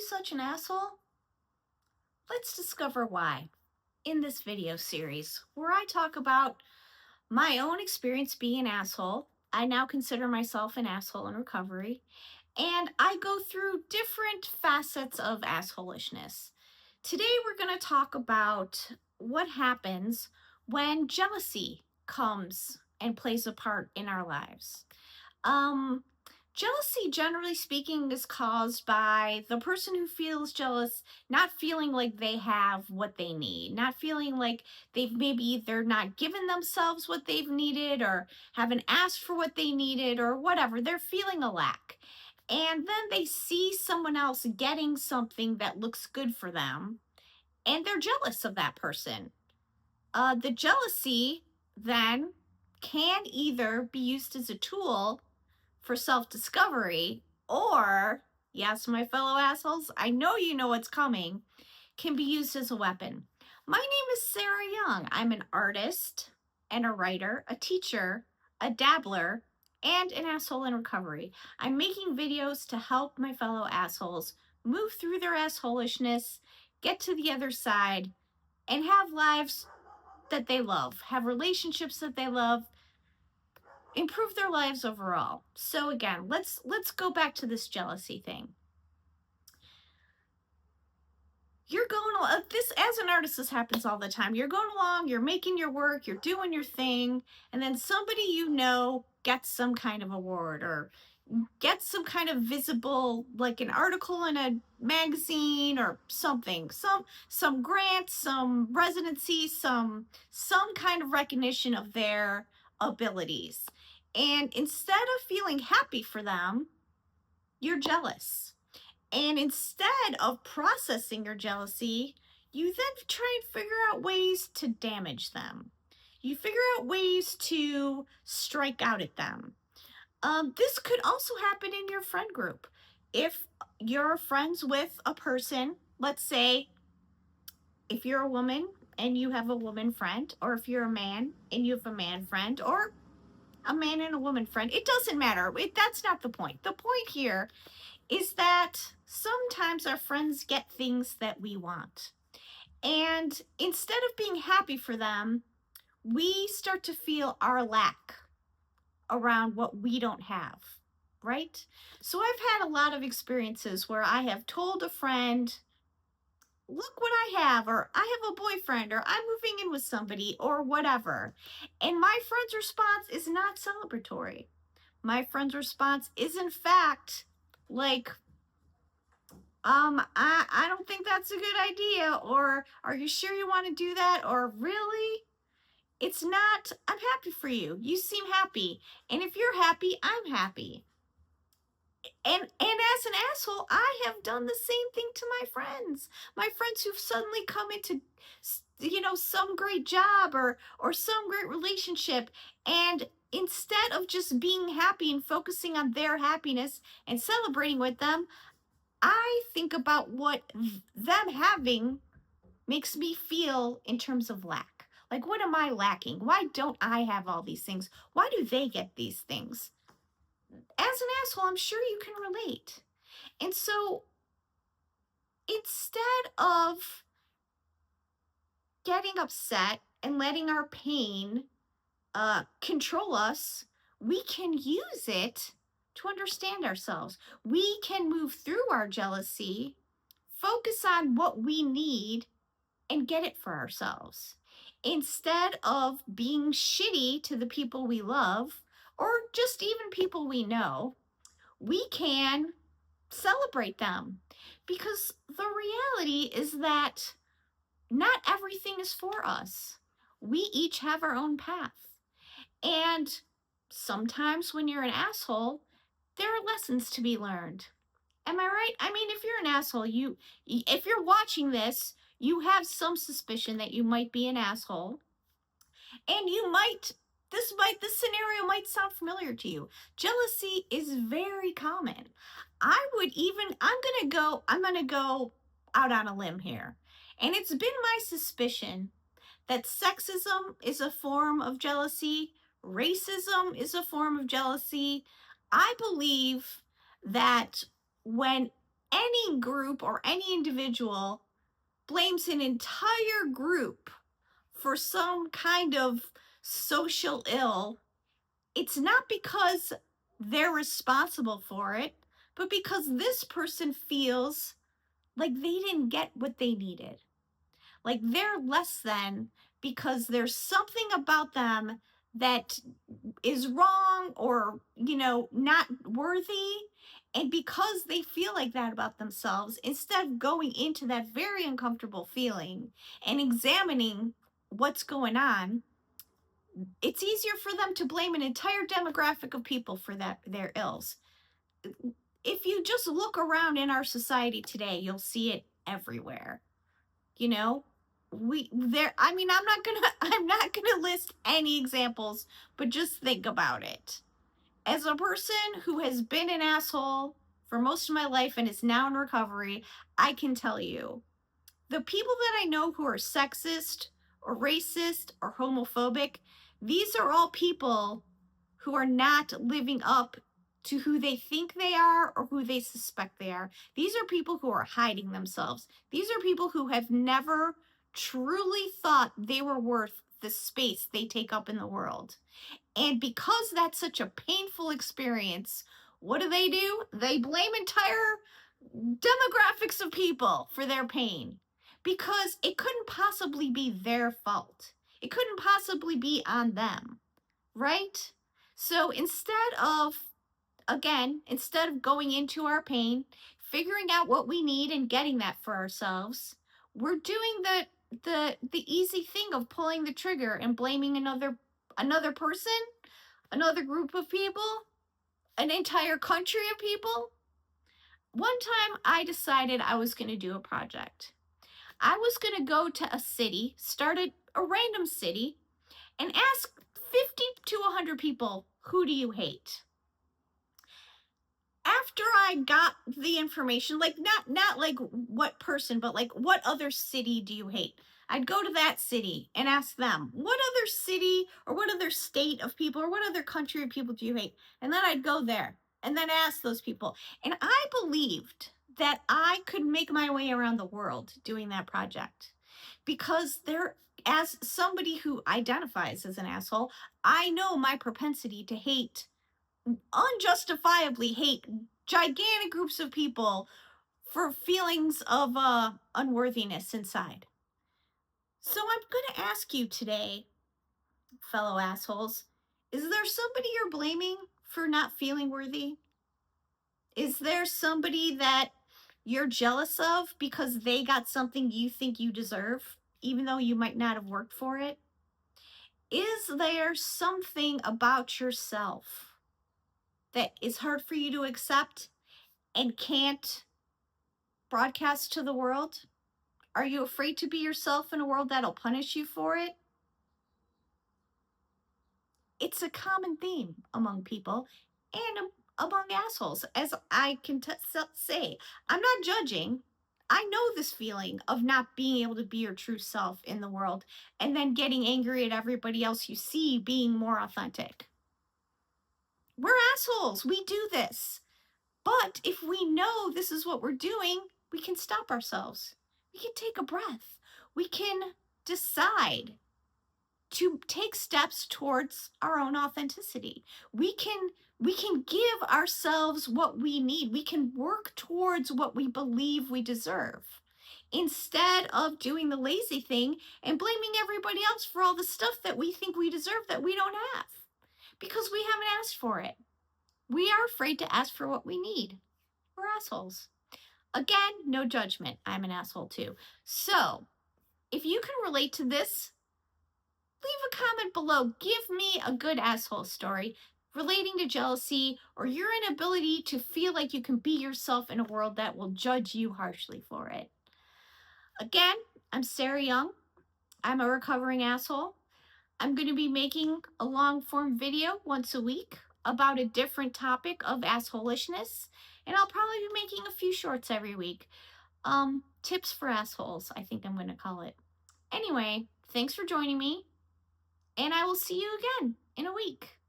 you such an asshole? Let's discover why in this video series where I talk about my own experience being an asshole. I now consider myself an asshole in recovery, and I go through different facets of assholishness. Today, we're going to talk about what happens when jealousy comes and plays a part in our lives. Um, Jealousy, generally speaking, is caused by the person who feels jealous not feeling like they have what they need, not feeling like they've maybe either not given themselves what they've needed or haven't asked for what they needed or whatever. They're feeling a lack. And then they see someone else getting something that looks good for them, and they're jealous of that person. The jealousy then can either be used as a tool for self discovery, or, yes, my fellow assholes, I know you know what's coming, can be used as a weapon. My name is Sara Young. I'm an artist and a writer, a teacher, a dabbler, and an asshole in recovery. I'm making videos to help my fellow assholes move through their assholishness, get to the other side, and have lives that they love, have relationships that they love, improve their lives overall. So again, let's go back to this jealousy thing. You're going along, this as an artist, this happens all the time. You're going along, you're making your work, you're doing your thing, and then somebody you know gets some kind of award or gets some kind of visible, like an article in a magazine or something, some grant, some residency, some kind of recognition of their abilities. And instead of feeling happy for them, you're jealous. And instead of processing your jealousy, you then try and figure out ways to damage them. You figure out ways to strike out at them. This could also happen in your friend group. If you're friends with a person, let's say if you're a woman and you have a woman friend, or if you're a man and you have a man friend, or a man and a woman friend, it doesn't matter. That's not the point. The point here is that sometimes our friends get things that we want. And instead of being happy for them, we start to feel our lack around what we don't have, right? So I've had a lot of experiences where I have told a friend, look what I have, or I have a boyfriend, or I'm moving in with somebody, or whatever. And my friend's response is not celebratory. My friend's response is, in fact, like, I don't think that's a good idea, or are you sure you want to do that, or really? It's not, I'm happy for you. You seem happy. And if you're happy, I'm happy. And as an asshole, I have done the same thing to my friends. My friends who've suddenly come into some great job or some great relationship, and instead of just being happy and focusing on their happiness and celebrating with them, I think about what them having makes me feel in terms of lack. Like, what am I lacking? Why don't I have all these things? Why do they get these things? As an asshole, I'm sure you can relate. And so instead of getting upset and letting our pain control us, we can use it to understand ourselves. We can move through our jealousy, focus on what we need, and get it for ourselves. Instead of being shitty to the people we love, or just even people we know, we can celebrate them. Because the reality is that not everything is for us. We each have our own path. And sometimes when you're an asshole, there are lessons to be learned. Am I right? I mean, if you're an asshole, if you're watching this, you have some suspicion that you might be an asshole, and this scenario might sound familiar to you. Jealousy is very common. I'm gonna go out on a limb here. And it's been my suspicion that sexism is a form of jealousy, racism is a form of jealousy. I believe that when any group or any individual blames an entire group for some kind of social ill, it's not because they're responsible for it, but because this person feels like they didn't get what they needed. Like they're less than because there's something about them that is wrong or, not worthy. And because they feel like that about themselves, instead of going into that very uncomfortable feeling and examining what's going on, it's easier for them to blame an entire demographic of people for their ills. If you just look around in our society today, you'll see it everywhere. You know, we there I mean, I'm not going to list any examples, but just think about it. As a person who has been an asshole for most of my life and is now in recovery, I can tell you the people that I know who are sexist or racist or homophobic, these are all people who are not living up to who they think they are or who they suspect they are. These are people who are hiding themselves. These are people who have never truly thought they were worth the space they take up in the world. And because that's such a painful experience, what do? They blame entire demographics of people for their pain because it couldn't possibly be their fault. It couldn't possibly be on them, right? So instead of going into our pain, figuring out what we need and getting that for ourselves, we're doing the easy thing of pulling the trigger and blaming another person, another group of people, an entire country of people. One time I decided I was going to do a project. I was going to go to a city, start a random city, and ask 50 to 100 people, who do you hate? After I got the information, like not like what person, but like what other city do you hate? I'd go to that city and ask them, what other city or what other state of people or what other country of people do you hate? And then I'd go there and then ask those people. And I believed that I could make my way around the world doing that project because as somebody who identifies as an asshole, I know my propensity to unjustifiably hate gigantic groups of people for feelings of unworthiness inside. So I'm going to ask you today, fellow assholes, is there somebody you're blaming for not feeling worthy? Is there somebody that you're jealous of because they got something you think you deserve, even though you might not have worked for it? Is there something about yourself that is hard for you to accept and can't broadcast to the world? Are you afraid to be yourself in a world that'll punish you for it? It's a common theme among people and among assholes, as I can say. I'm not judging. I know this feeling of not being able to be your true self in the world and then getting angry at everybody else you see being more authentic. We're assholes. We do this. But if we know this is what we're doing, we can stop ourselves. We can take a breath. We can decide to take steps towards our own authenticity. We can give ourselves what we need. We can work towards what we believe we deserve instead of doing the lazy thing and blaming everybody else for all the stuff that we think we deserve that we don't have because we haven't asked for it. We are afraid to ask for what we need. We're assholes. Again, no judgment. I'm an asshole too. So, if you can relate to this, leave a comment below. Give me a good asshole story relating to jealousy or your inability to feel like you can be yourself in a world that will judge you harshly for it. Again, I'm Sara Young. I'm a recovering asshole. I'm going to be making a long form video once a week about a different topic of assholishness, and I'll probably be making a few shorts every week. Tips for assholes, I think I'm going to call it. Anyway, thanks for joining me, and I will see you again in a week.